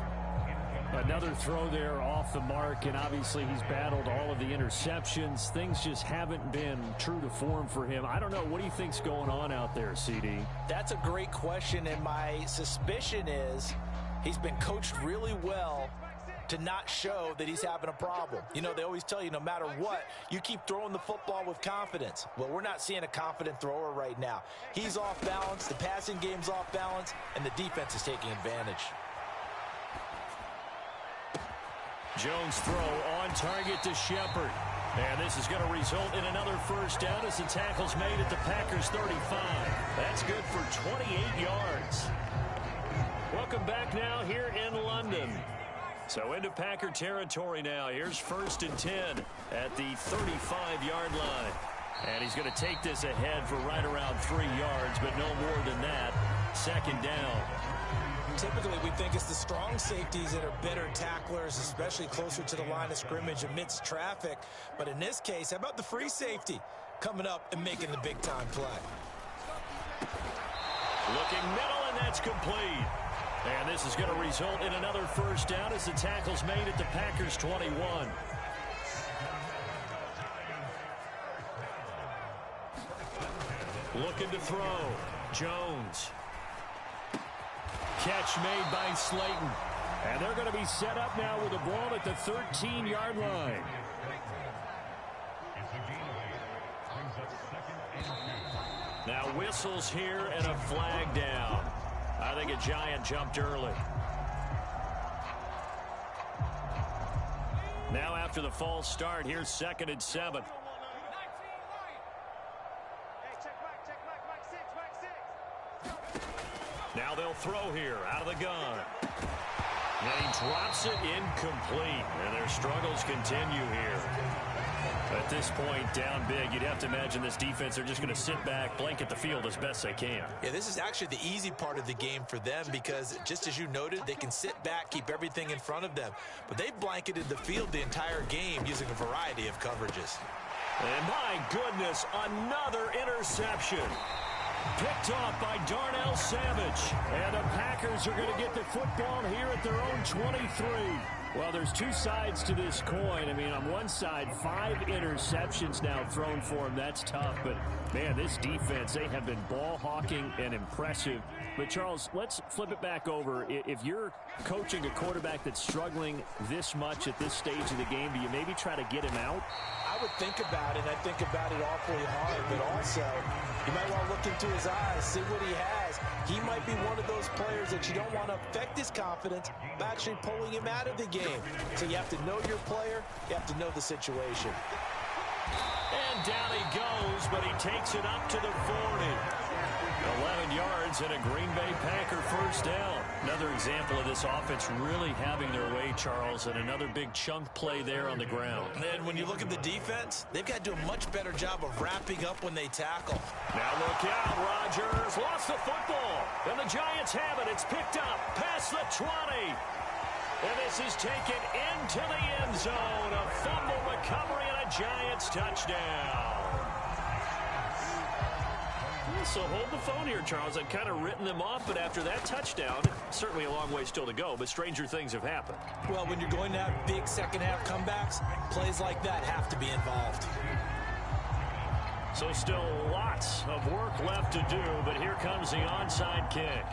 Another throw there off the mark, and obviously he's battled all of the interceptions. Things just haven't been true to form for him. I don't know. What do you think's going on out there, CD? That's a great question, and my suspicion is he's been coached really well to not show that he's having a problem. You know, they always tell you no matter what, you keep throwing the football with confidence. Well, we're not seeing a confident thrower right now. He's off balance, the passing game's off balance, and the defense is taking advantage. Jones throw on target to Shepard. And this is going to result in another first down as the tackle's made at the Packers 35. That's good for 28 yards. Welcome back now here in London. So into Packer territory now. Here's 1st and 10 at the 35-yard line. And he's going to take this ahead for right around 3 yards, but no more than that. 2nd down. Typically, we think it's the strong safeties that are better tacklers, especially closer to the line of scrimmage amidst traffic. But in this case, how about the free safety coming up and making the big-time play? Looking middle, and that's complete. And this is going to result in another first down as the tackle's made at the Packers 21. Looking to throw. Jones. Catch made by Slayton. And they're going to be set up now with the ball at the 13-yard line. Now whistles here and a flag down. I think a Giant jumped early. Now after the false start, here's 2nd and 7. Now they'll throw here out of the gun. And he drops it incomplete. And their struggles continue here. At this point, down big, you'd have to imagine this defense, they're just going to sit back, blanket the field as best they can. Yeah, this is actually the easy part of the game for them because, just as you noted, they can sit back, keep everything in front of them. But they've blanketed the field the entire game using a variety of coverages. And my goodness, another interception. Picked off by Darnell Savage. And the Packers are going to get the football here at their own 23. Well, there's two sides to this coin. I mean, on one side, 5 interceptions now thrown for him. That's tough. But, man, this defense, they have been ball hawking and impressive. But, Charles, let's flip it back over. If you're coaching a quarterback that's struggling this much at this stage of the game, do you maybe try to get him out? I would think about it, and I think about it awfully hard. But also, you might want to look into his eyes, see what he has. He might be one of those players that you don't want to affect his confidence by actually pulling him out of the game. So you have to know your player. You have to know the situation. And down he goes, but he takes it up to the 40. 11 yards and a Green Bay Packer first down. Another example of this offense really having their way, Charles, and another big chunk play there on the ground. And when you look at the defense, they've got to do a much better job of wrapping up when they tackle. Now look out, Rodgers lost the football, and the Giants have it. It's picked up past the 20. And this is taken into the end zone. A fumble recovery and a Giants touchdown. So hold the phone here, Charles. I've kind of written them off, but after that touchdown, certainly a long way still to go, but stranger things have happened. Well, when you're going to have big second-half comebacks, plays like that have to be involved. So still lots of work left to do, but here comes the onside kick.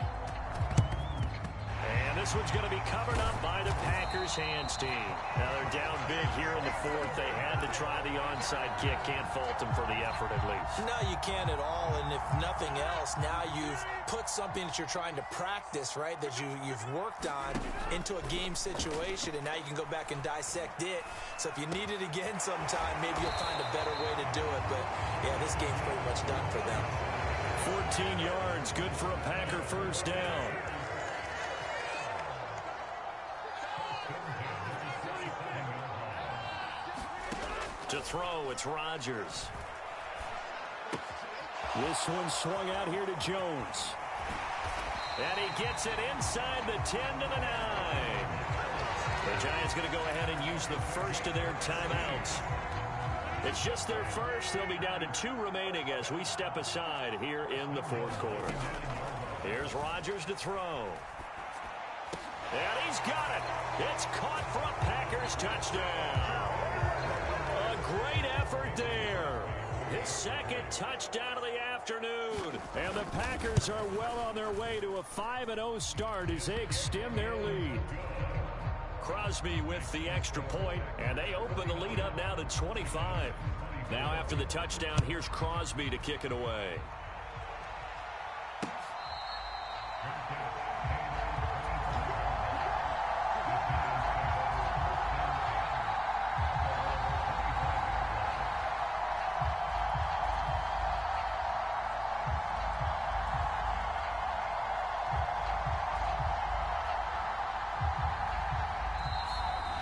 And this one's going to be covered up by the Packers hands team. Now they're down big here in the 4th. They had to try the onside kick. Can't fault them for the effort at least. No, you can't at all. And if nothing else, now you've put something that you're trying to practice, right, that you've worked on into a game situation, and now you can go back and dissect it. So if you need it again sometime, maybe you'll find a better way to do it. But, yeah, this game's pretty much done for them. 14 yards, good for a Packer first down. To throw, it's Rodgers. This one swung out here to Jones. And he gets it inside the 10 to the 9. The Giants going to go ahead and use the first of their timeouts. It's just their first. They'll be down to 2 remaining as we step aside here in the 4th quarter. Here's Rodgers to throw. And he's got it. It's caught for a Packers touchdown. A great effort there. His second touchdown of the afternoon. And the Packers are well on their way to a 5-0 start as they extend their lead. Crosby with the extra point, and they open the lead up now to 25. Now after the touchdown, here's Crosby to kick it away.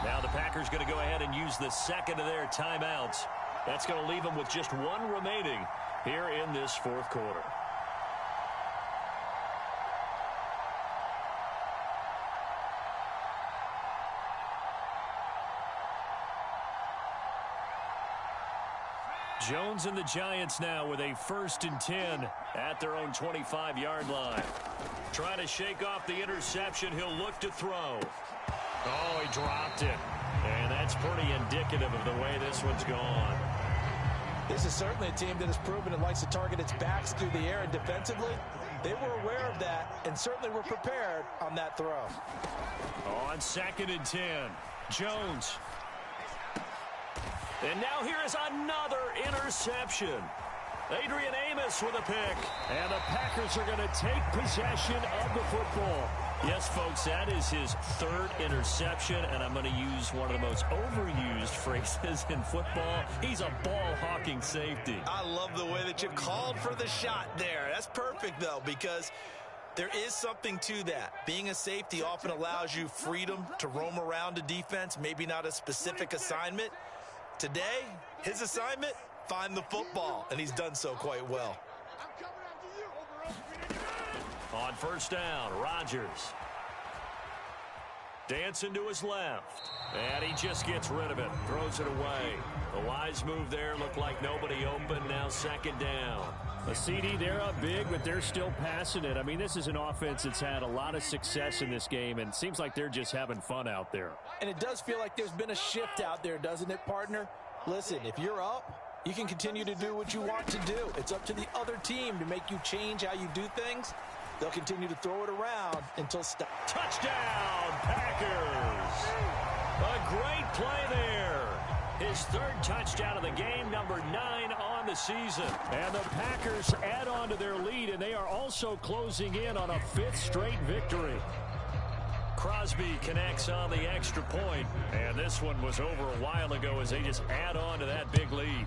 Now the Packers going to go ahead and use the second of their timeouts. That's going to leave them with just 1 remaining here in this 4th quarter. Jones and the Giants now with a 1st and 10 at their own 25-yard line. Trying to shake off the interception. He'll look to throw. Oh, he dropped it. And that's pretty indicative of the way this one's gone. This is certainly a team that has proven it likes to target its backs through the air, and defensively, they were aware of that and certainly were prepared on that throw. On 2nd and 10, Jones. And now here is another interception. Adrian Amos with a pick. And the Packers are going to take possession of the football. Yes, folks, that is his 3rd interception, and I'm going to use one of the most overused phrases in football. He's a ball-hawking safety. I love the way that you called for the shot there. That's perfect, though, because there is something to that. Being a safety often allows you freedom to roam around a defense, maybe not a specific assignment. Today, his assignment, find the football, and he's done so quite well. On 1st down, Rodgers. Dancing to his left. And he just gets rid of it. Throws it away. The wise move there. Looked like nobody open. Now second down. A CD, they're up big, but they're still passing it. I mean, this is an offense that's had a lot of success in this game, and it seems like they're just having fun out there. And it does feel like there's been a shift out there, doesn't it, partner? Listen, if you're up, you can continue to do what you want to do. It's up to the other team to make you change how you do things. They'll continue to throw it around until stop. Touchdown, Packers! A great play there. His third touchdown of the game, number 9 on the season. And the Packers add on to their lead, and they are also closing in on a 5th straight victory. Crosby connects on the extra point, and this one was over a while ago as they just add on to that big lead.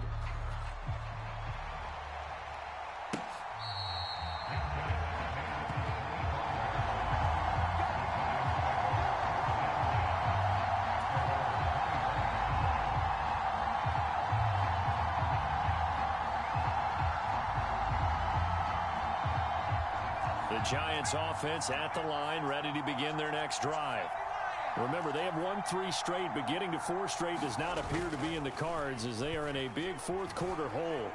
Giants offense at the line, ready to begin their next drive. Remember, they have won 3 straight, but getting to 4 straight does not appear to be in the cards as they are in a big fourth quarter hole.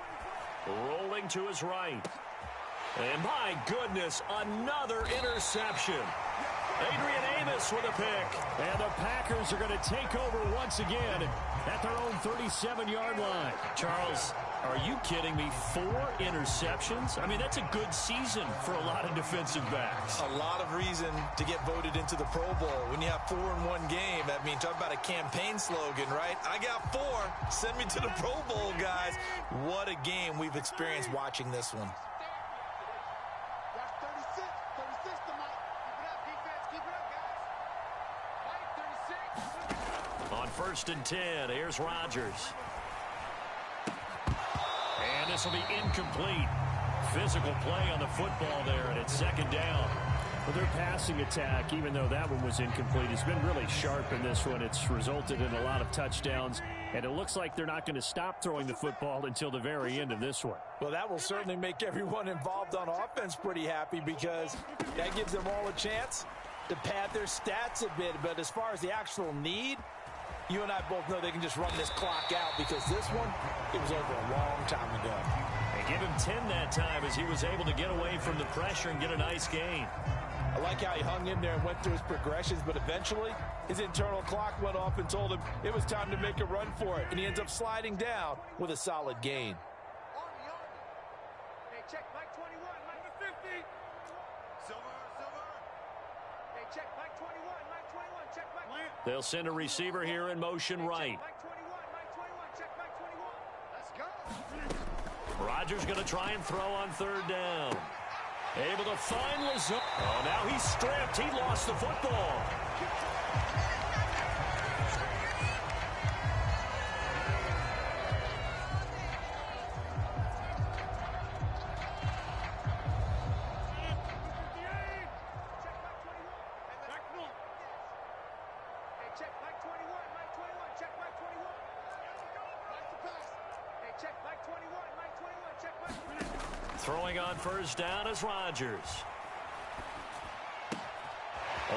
Rolling to his right. And my goodness, another interception. Adrian Amos with a pick. And the Packers are going to take over once again at their own 37-yard line. Charles, are you kidding me? 4 interceptions? I mean, that's a good season for a lot of defensive backs. A lot of reason to get voted into the Pro Bowl. When you have 4 in one game, I mean, talk about a campaign slogan, right? I got 4. Send me to the Pro Bowl, guys. What a game we've experienced watching this one. On 1st and 10, here's Rodgers. And this will be incomplete. Physical play on the football there, and it's second down. Well, their passing attack, even though that one was incomplete, has been really sharp in this one. It's resulted in a lot of touchdowns, and it looks like they're not going to stop throwing the football until the very end of this one. Well, that will certainly make everyone involved on offense pretty happy because that gives them all a chance to pad their stats a bit. But as far as the actual need, you and I both know they can just run this clock out because this one, it was over a long time ago. And give him 10 that time as he was able to get away from the pressure and get a nice gain. I like how he hung in there and went through his progressions, but eventually his internal clock went off and told him it was time to make a run for it, and he ends up sliding down with a solid gain. Hey, check Mike 21, Mike 50. Silver. Hey, check Mike 21, Mike 21, check Mike. They'll send a receiver here in motion right. Mike 21, check Mike 21. Let's go. Rodgers going to try and throw on 3rd down. Able to find Lazard. Oh, now he's stripped. He lost the football. Throwing on 1st down is Rodgers.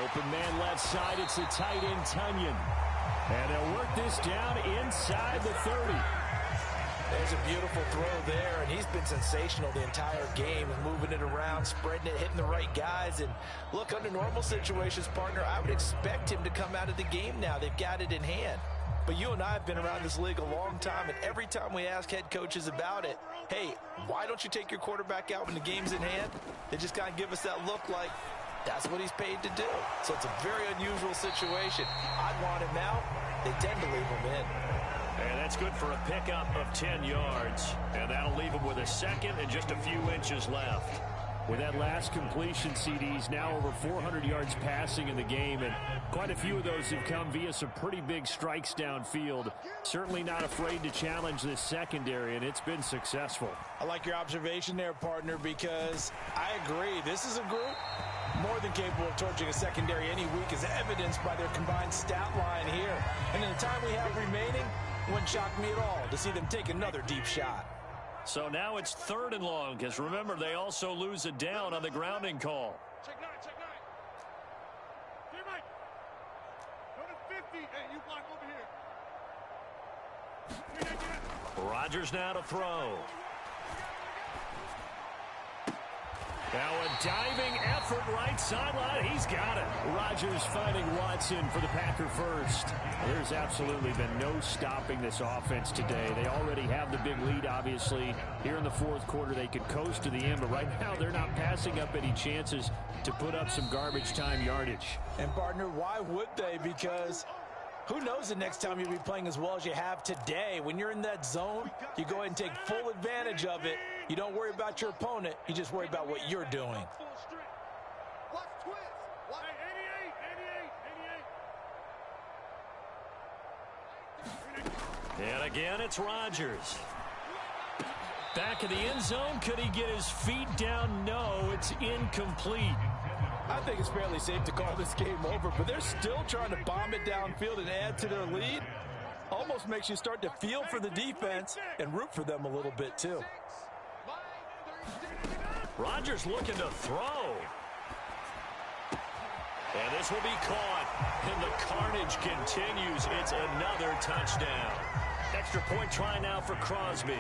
Open man left side. It's the tight end, Tunyon. And they'll work this down inside the 30. There's a beautiful throw there, and he's been sensational the entire game, moving it around, spreading it, hitting the right guys. And look, under normal situations, partner, I would expect him to come out of the game now. They've got it in hand. But you and I have been around this league a long time, and every time we ask head coaches about it, hey, why don't you take your quarterback out when the game's in hand? They just kind of give us that look like that's what he's paid to do. So it's a very unusual situation. I'd want him out. They tend to leave him in. And that's good for a pickup of 10 yards. And that'll leave him with a second and just a few inches left. With that last completion, CDs now over 400 yards passing in the game, and quite a few of those have come via some pretty big strikes downfield. Certainly not afraid to challenge this secondary, and it's been successful. I like your observation there, partner, because I agree. This is a group more than capable of torching a secondary any week, as evidenced by their combined stat line here. And in the time we have remaining, wouldn't shock me at all to see them take another deep shot. So now it's 3rd and long, because remember, they also lose it down on the grounding call. Check 9. Here, Mike. Hey, you block over here. Rodgers now to throw. Now a diving effort right sideline. He's got it. Rodgers finding Watson for the Packer first. There's absolutely been no stopping this offense today. They already have the big lead, obviously. Here in the fourth quarter, they could coast to the end, but right now they're not passing up any chances to put up some garbage time yardage. And, partner, why would they? Because who knows the next time you'll be playing as well as you have today. When you're in that zone, you go ahead and take full advantage of it. You don't worry about your opponent. You just worry about what you're doing. Watch twist. Hey, 88. And again, it's Rodgers. Back in the end zone. Could he get his feet down? No, it's incomplete. I think it's fairly safe to call this game over, but they're still trying to bomb it downfield and add to their lead. Almost makes you start to feel for the defense and root for them a little bit, too. Rodgers looking to throw. And this will be caught. And the carnage continues. It's another touchdown. Extra point try now for Crosby.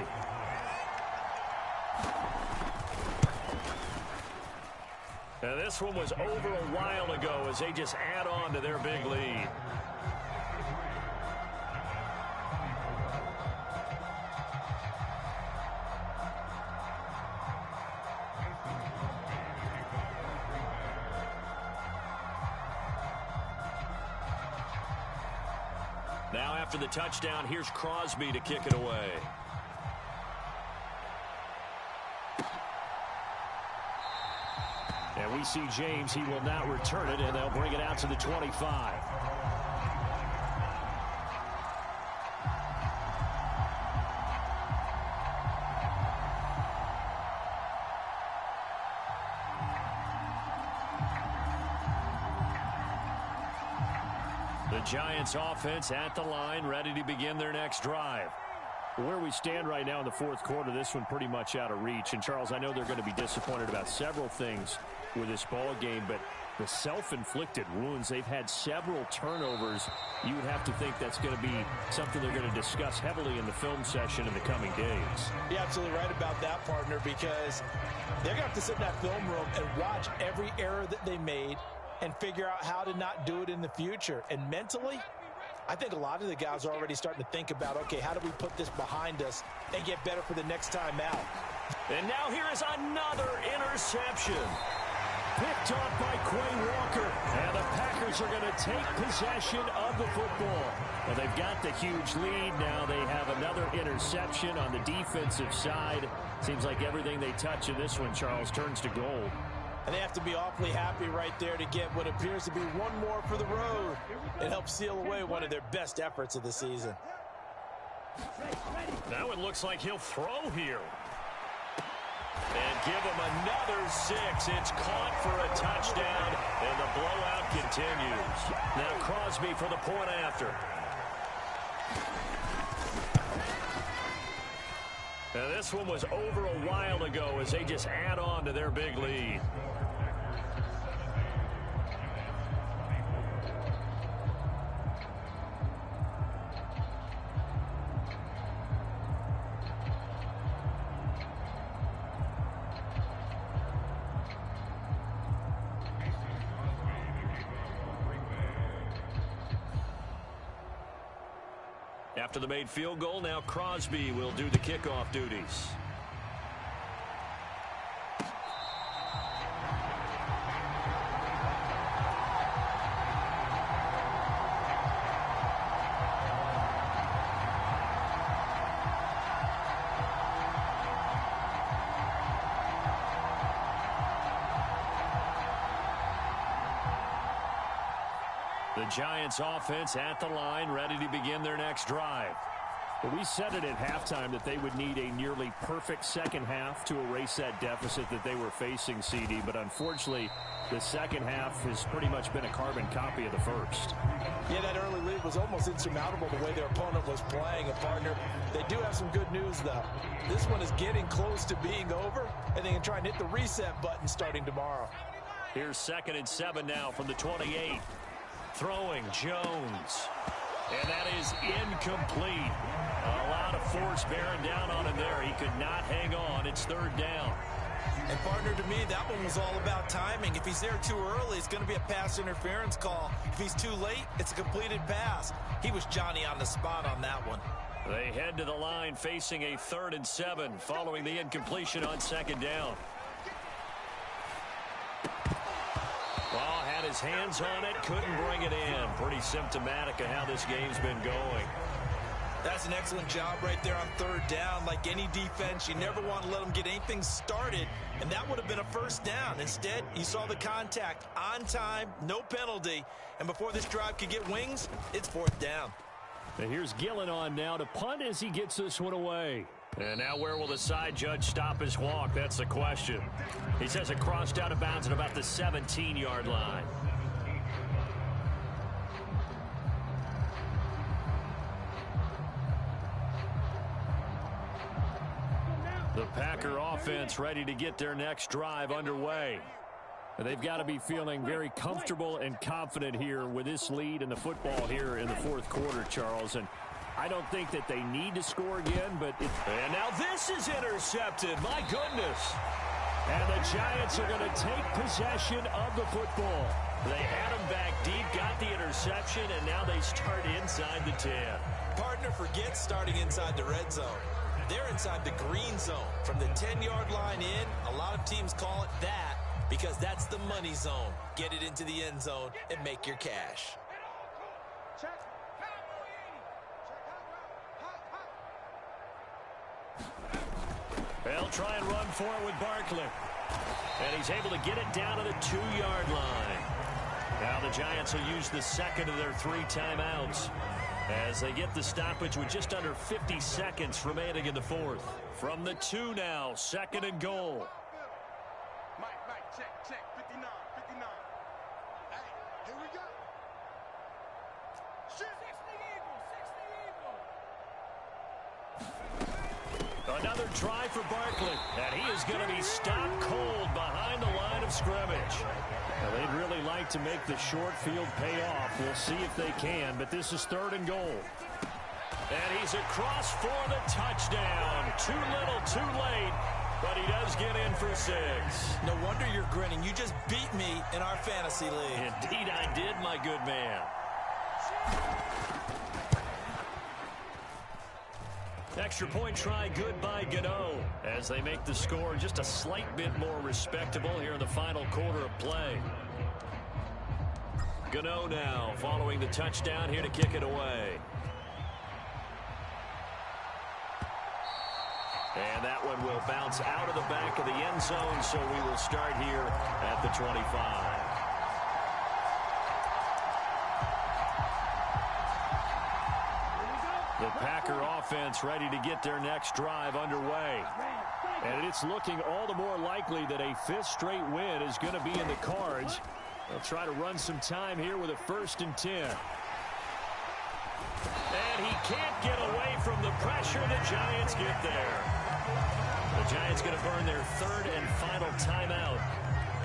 And this one was over a while ago as they just add on to their big lead. Now after the touchdown, here's Crosby to kick it away. And we see James. He will not return it, and they'll bring it out to the 25. The Giants offense at the line, ready to begin their next drive. Where we stand right now in the fourth quarter, this one pretty much out of reach. And, Charles, I know they're going to be disappointed about several things with this ball game, but the self-inflicted wounds, they've had several turnovers. You would have to think that's going to be something they're going to discuss heavily in the film session in the coming days. You're absolutely right about that, partner, because they're going to have to sit in that film room and watch every error that they made and figure out how to not do it in the future. And mentally, I think a lot of the guys are already starting to think about, okay, how do we put this behind us and get better for the next time out? And now here is another interception. Picked off by Quay Walker. And the Packers are going to take possession of the football. Well, they've got the huge lead. Now they have another interception on the defensive side. Seems like everything they touch in this one, Charles, turns to gold. And they have to be awfully happy right there to get what appears to be one more for the road. It helps seal away one of their best efforts of the season. Now it looks like he'll throw here. And give him another 6. It's caught for a touchdown, and the blowout continues. Now Crosby for the point after. Now this one was over a while ago as they just add on to their big lead. After the made field goal, now Crosby will do the kickoff duties. The Giants offense at the line, ready to begin their next drive. Well, we said it at halftime that they would need a nearly perfect second half to erase that deficit that they were facing, CD. But unfortunately, the second half has pretty much been a carbon copy of the first. Yeah, that early lead was almost insurmountable the way their opponent was playing. A partner, they do have some good news, though. This one is getting close to being over, and they can try and hit the reset button starting tomorrow. Here's 2nd and 7 now from the 28. Throwing Jones. And that is incomplete. A lot of force bearing down on him there. He could not hang on. It's third down. And partner, to me, that one was all about timing. If he's there too early, it's going to be a pass interference call. If he's too late, it's a completed pass. He was Johnny on the spot on that one. They head to the line facing a 3rd and 7 following the incompletion on 2nd down. Well, had his hands on it, couldn't bring it in. Pretty symptomatic of how this game's been going. That's an excellent job right there on 3rd down. Like any defense, you never want to let them get anything started, and that would have been a 1st down. Instead, you saw the contact on time, no penalty, and before this drive could get wings, it's 4th down. And here's Gillen on now to punt as he gets this one away. And now where will the side judge stop his walk? That's the question. He says it crossed out of bounds at about the 17-yard line. The Packer offense ready to get their next drive underway. And they've got to be feeling very comfortable and confident here with this lead in the football here in the 4th quarter, Charles. And I don't think that they need to score again, but and now this is intercepted. My goodness. And the Giants are going to take possession of the football. They had him back deep, got the interception, and now they start inside the 10. Partner, forget starting inside the red zone. They're inside the green zone. From the 10-yard line in, a lot of teams call it that because that's the money zone. Get it into the end zone and make your cash. They'll try and run for it with Barkley. And he's able to get it down to the 2-yard line. Now the Giants will use the 2nd of their 3 timeouts as they get the stoppage with just under 50 seconds remaining in the 4th. From the 2 now, 2nd and goal. Mike, check, 59. Hey, here we go. Shoot. 60 Eagle. Another try for Barkley, and he is going to be stopped cold behind the line of scrimmage. Now, they'd really like to make the short field pay off. We'll see if they can, but this is 3rd and goal. And he's across for the touchdown. Too little, too late, but he does get in for 6. No wonder you're grinning. You just beat me in our fantasy league. Indeed I did, my good man. Extra point try good by Gano as they make the score just a slight bit more respectable here in the final quarter of play. Gano now following the touchdown here to kick it away. And that one will bounce out of the back of the end zone, so we will start here at the 25. The Packer offense ready to get their next drive underway. And it's looking all the more likely that a 5th straight win is going to be in the cards. They'll try to run some time here with a 1st and 10. And he can't get away from the pressure. The Giants get there. The Giants going to burn their 3rd and final timeout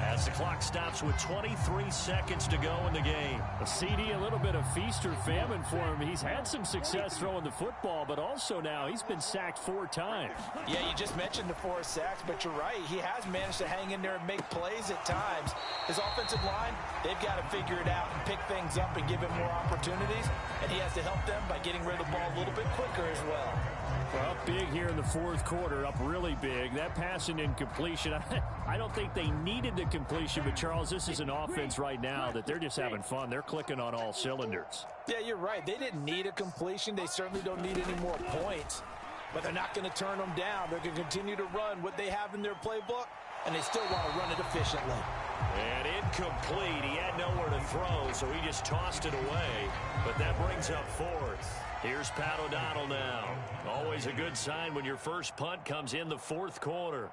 as the clock stops with 23 seconds to go in the game. A CD, a little bit of feast or famine for him. He's had some success throwing the football, but also now he's been sacked 4 times. Yeah, you just mentioned the 4 sacks, but you're right. He has managed to hang in there and make plays at times. His offensive line, they've got to figure it out and pick things up and give him more opportunities, and he has to help them by getting rid of the ball a little bit quicker as well. Well, up big here in the 4th quarter, up really big. That passing incompletion, I don't think they needed the completion, but Charles, this is an offense right now that they're just having fun. They're clicking on all cylinders. Yeah, you're right. They didn't need a completion. They certainly don't need any more points, but they're not going to turn them down. They're going to continue to run what they have in their playbook, and they still want to run it efficiently. And incomplete. He had nowhere to throw, so he just tossed it away, but that brings up 4th. Here's Pat O'Donnell now. Always a good sign when your first punt comes in the 4th quarter.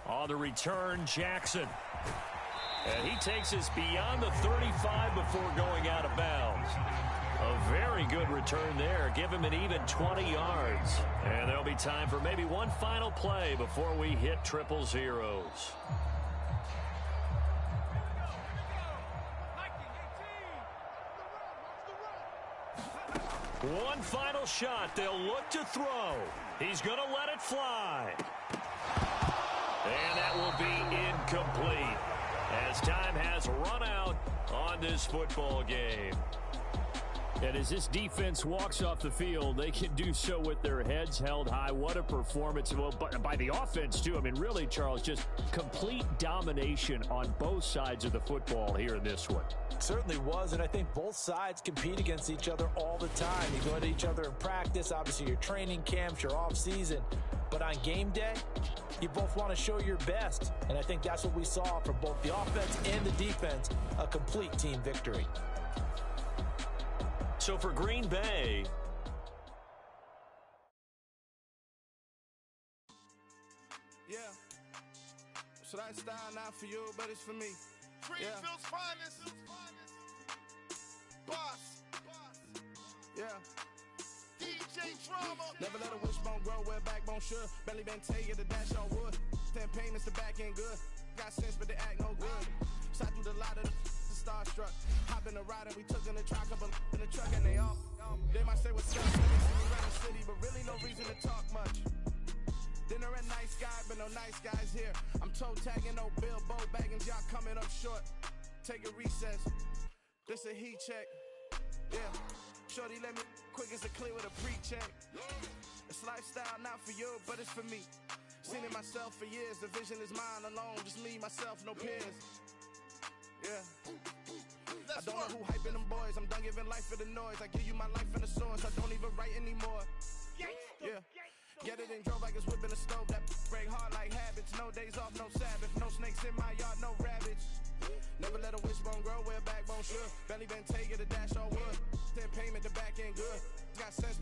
On the return, Jackson. And he takes us beyond the 35 before going out of bounds. A very good return there. Give him an even 20 yards. And there'll be time for maybe one final play before we hit triple zeros. One final shot. They'll look to throw. He's going to let it fly. And that will be incomplete as time has run out on this football game. And as this defense walks off the field, they can do so with their heads held high. What a performance. Well, by the offense, too. I mean, really, Charles, just complete domination on both sides of the football here in this one. Certainly was, and I think both sides compete against each other all the time. You go at each other in practice, obviously your training camps, your off-season. But on game day, you both want to show your best. And I think that's what we saw from both the offense and the defense, a complete team victory. So for Green Bay, yeah, so that style not for you, but it's for me. Greenfield's finest. Boss. Yeah. DJ Drama. Never let a wishbone grow where backbone should. Belly been taking the dash on wood. 10 payments, the back end good. Got sense, but they act no good. Shot through the lot of the starstruck. Hop in the ride and we took in the truck, couple in the truck and they off. They might say what's up, they see me around the city, but really no reason to talk much. Dinner at nice guy, but no nice guys here. I'm toe tagging, no Bilbo baggins, y'all coming up short. Take a recess. This a heat check. Yeah. Shorty let me quick as a clear with a pre-check. It's lifestyle not for you, but it's for me. Seen it myself for years. The vision is mine alone. Just me, myself, no peers. Yeah. I don't know who hyping them boys. I'm done giving life for the noise. I give you my life in the source. I don't even write anymore. Yeah. Get it and drove like it's whipping a stove. That break hard like habits. No days off, no Sabbath. No snakes in my yard, no rabbits. Never let a wishbone grow where backbone should. Belly been taking the dash all wood. 10 payment, the back end good. Got sense,